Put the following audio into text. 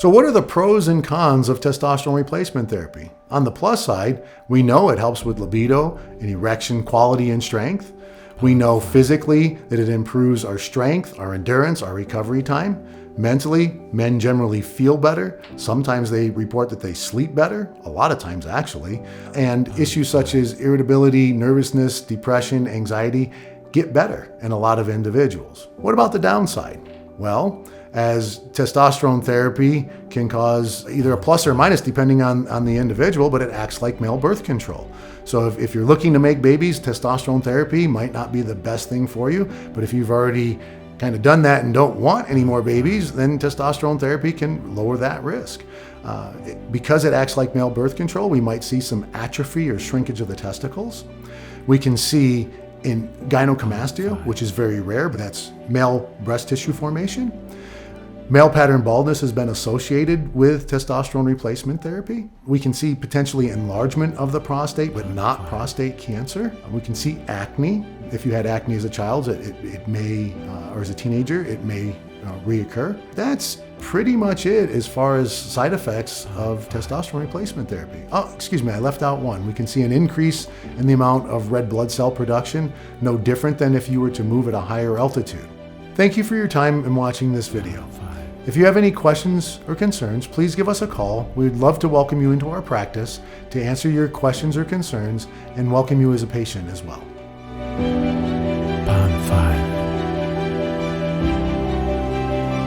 So what are the pros and cons of testosterone replacement therapy? On the plus side, we know it helps with libido and erection quality and strength. We know physically that it improves our strength, our endurance, our recovery time. Mentally, men generally feel better. Sometimes they report that they sleep better, a lot of times actually. And issues such as irritability, nervousness, depression, anxiety get better in a lot of individuals. What about the downside? Well, as testosterone therapy can cause either a plus or minus depending on the individual, but it acts like male birth control. So if you're looking to make babies, testosterone therapy might not be the best thing for you, but if you've already kind of done that and don't want any more babies, then testosterone therapy can lower that risk. Because it acts like male birth control, we might see some atrophy or shrinkage of the testicles. We can see in gynecomastia, which is very rare, but that's male breast tissue formation. Male pattern baldness has been associated with testosterone replacement therapy. We can see potentially enlargement of the prostate, but not prostate cancer. We can see acne. If you had acne as a child, it may, or as a teenager, it may reoccur. That's pretty much it as far as side effects of testosterone replacement therapy. Oh, excuse me, I left out one. We can see an increase in the amount of red blood cell production, no different than if you were to move at a higher altitude. Thank you for your time in watching this video. If you have any questions or concerns, please give us a call. We'd love to welcome you into our practice to answer your questions or concerns and welcome you as a patient as well.